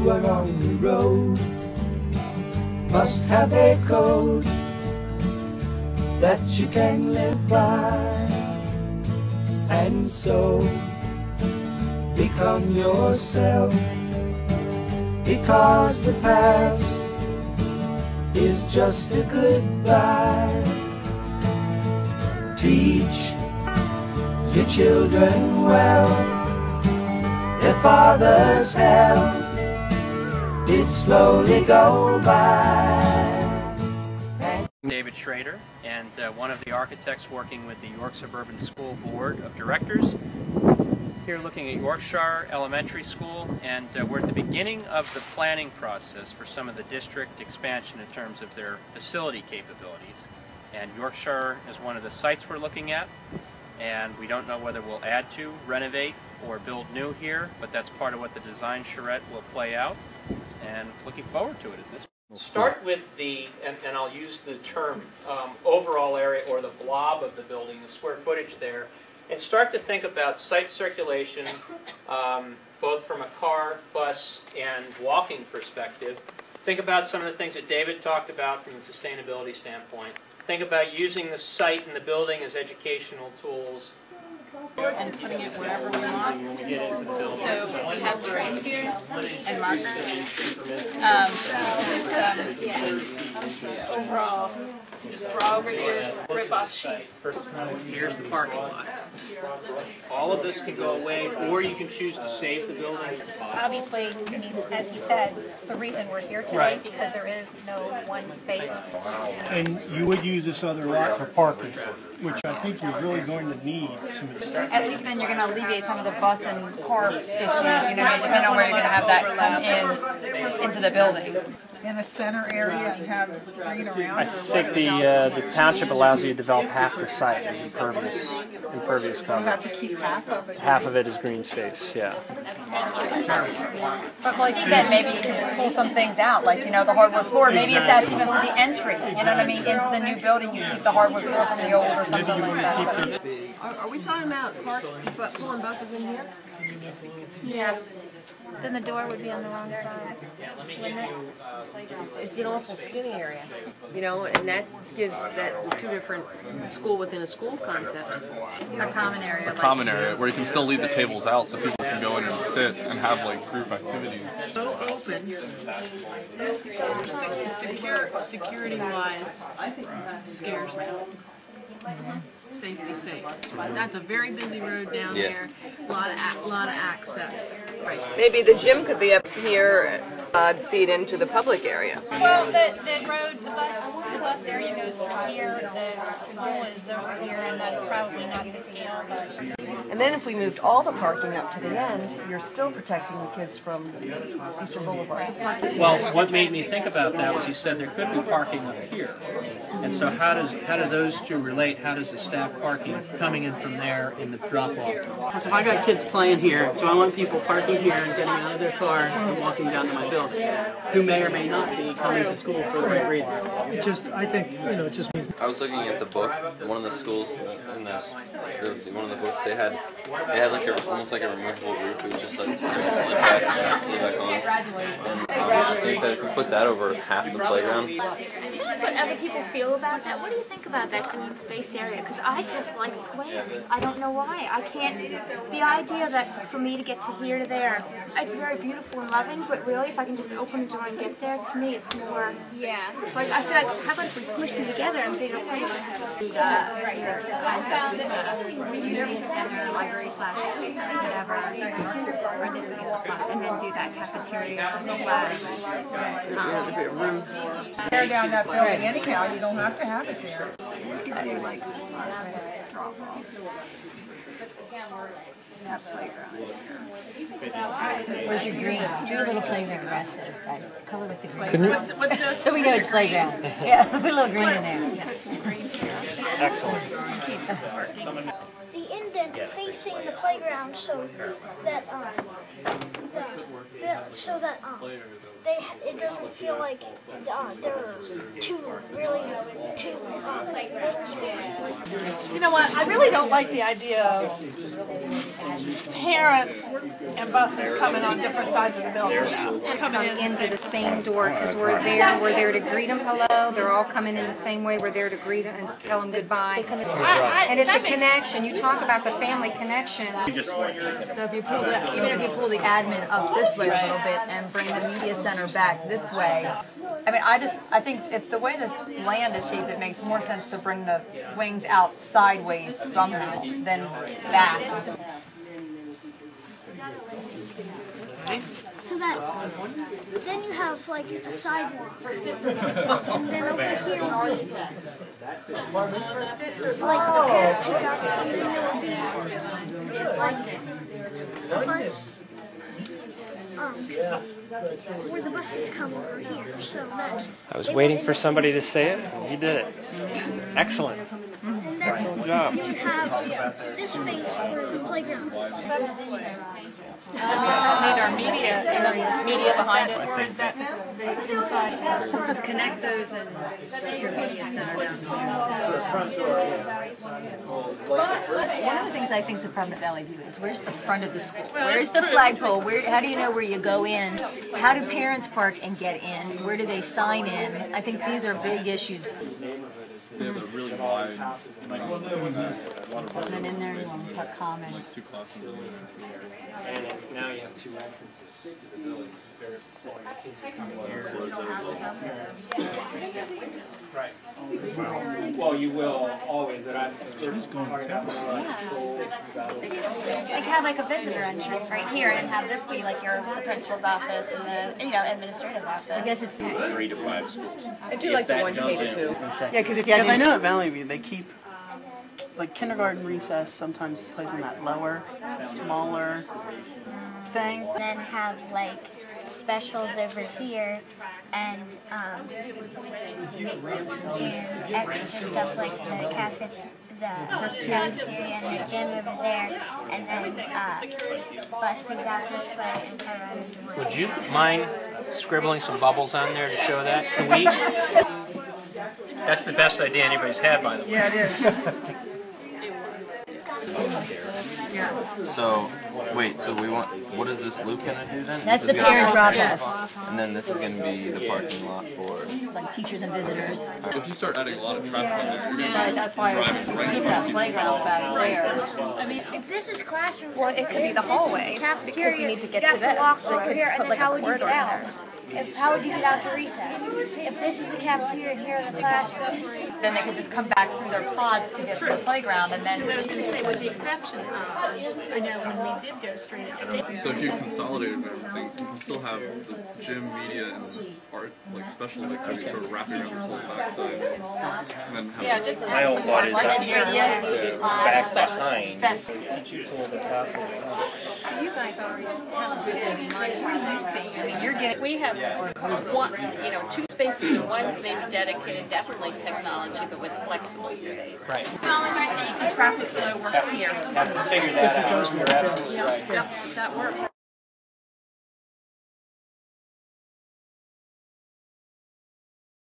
who are on the road must have a code that you can live by, and so become yourself, because the past is just a goodbye. Teach your children well, their father's hell did slowly go by. David Schrader, and one of the architects working with the Yorkshire Suburban School Board of Directors. Here looking at Yorkshire Elementary School, and we're at the beginning of the planning process for some of the district expansion in terms of their facility capabilities. And Yorkshire is one of the sites we're looking at, and we don't know whether we'll add to, renovate, or build new here, but that's part of what the design charrette will play out, and looking forward to it at this point. Start with the, and I'll use the term overall area or the blob of the building, the square footage there, and start to think about site circulation, both from a car, bus, and walking perspective. Think about some of the things that David talked about from the sustainability standpoint. Think about using the site and the building as educational tools. And putting it wherever we want. So we have trays here and markers. Overall, just draw over here, rip off sheets. Here's the parking lot. All of this can go away, or you can choose to save the building. Obviously, I mean, as he said, it's the reason we're here today, Right. because there is no one space. And you would use this other lot for parking, which I think you're really going to need some of this. At least then you're going to alleviate some of the bus and car issues, you know, depending on where you're going to have that come in into the building. In a center area and have green around? I think the township allows you to develop half the site as impervious You cover. have to keep half of it. Half of it is green space, yeah. But like you said, maybe you can pull some things out, like, you know, the hardwood floor. Maybe if that's even for the entry, you know what I mean, into the new building, you keep the hardwood floor from the old or something like that. Are we talking about pulling buses in here? Yeah. Then the door would be on the wrong side. It's an awful skinny area, you know, and that gives that two different school within a school concept. A common area. A common area where you can still leave the tables out so people can go in and sit and have like group activities. So open, security-wise, scares me. Safety sake. That's a very busy road down there. A lot of access. Right. Maybe the gym could be up here, feed into the public area. Well, the road, the bus area goes through here, the school is over here, and that's probably not to scale, but... And then if we moved all the parking up to the end, you're still protecting the kids from Eastern Boulevard. Well, what made me think about that was you said there could be parking up here. And so how do those two relate? How does the staff parking coming in from there in the drop-off? So if I got kids playing here, do I want people parking here and getting out of their car and walking down to my building, who may or may not be coming to school for the right reason? It just, I think, you know, it just means... I was looking at the book. One of the schools in one of the books they had like almost like a removable roof. It was just like slid back on. And I think that if we put that over half the playground. That's what other people feel about that. What do you think about that green space area? Because I just like squares. I don't know why. I can't. The idea that for me to get to here to there, it's very beautiful and loving. But really, if I can just open the door and get there, to me, it's more. Yeah. Like I feel like, how about if we smush them together and bigger places? Community center, library / whatever, or this and then do that cafeteria / Tear down that building anyhow, you don't have to have it there. You could do like drop off. That playground here. Where's your green? Do a little playground grass there, guys. Color with the green. What's this? So we know it's playground. Yeah, put a little green in there. Excellent. The indent facing the playground so that it doesn't feel like there are two living spaces. You know what? I really don't like the idea of parents and buses coming on different sides of the building now. Coming into the same door because we're there to greet them hello. They're all coming in the same way. We're there to greet them and tell them goodbye. And it's a connection. You talk about the family connection. So if you pull even if you pull the admin up this way a little bit and bring the media center back this way. I mean, I think if the way the land is shaped, it makes more sense to bring the wings out sideways somehow than back. So that then you have like a sidewalk, and then over here like the like the bus, where the buses come over here. So that I was waiting for somebody to say it, and he did it. Excellent. Excellent job. you have this space for the playground. Need our media areas, media behind it, or is that inside? Connect those and your media center down One of the things I think is a problem at Valley View is where's the front of the school? Where's the flagpole? How do you know where you go in? How do parents park and get in? Where do they sign in? I think these are big issues. They have a really wide, and then in there you want to put common. like 2 classrooms. And now you have 2 entrances to the building. Right. Well, you will always, but they're just going to Like have like a visitor entrance right here, and have this be like the principal's office and the administrative office. I guess it's 3 to 5 schools. I do like the 1 K to 2. Yeah, because I know at Valley View they keep like kindergarten recess sometimes plays in that lower, smaller thing. And then have like specials over here and extra stuff like the cafeteria and the gym over there, and then buses out this way and around. Would you mind scribbling some bubbles on there to show that? Can we? That's the best idea anybody's had, by the way. Yeah, it is. So, wait, so what is this loop gonna do then? That's the parent drop-off. And then this is gonna be the parking lot for like teachers and visitors. If you start adding a lot of traffic on there, you're Right, that's why we keep that playground back there. I mean, if this is classroom, Well, it could be the hallway because you need to get to this. Walk They over could here, and put then like how a would you get corridor out? there. How would you get out to recess? If this is the cafeteria and here are the classrooms. Then they could just come back through their pods to get to the playground, and then. I was going to say, with the exception of, I know when we did go straight out. So if you consolidated everything, you can still have the gym, media, and art, like special activities sort of wrapping around this whole backside. And then have just My own thought is Back behind. Teacher told the top. So you guys already have a good end in mind. What do you see? I mean, you're getting. We have one, 2 spaces, and one's maybe dedicated, definitely technology, but with flexible space. Right. The traffic flow works here. Have to figure that out. You're absolutely right. Yep, that works.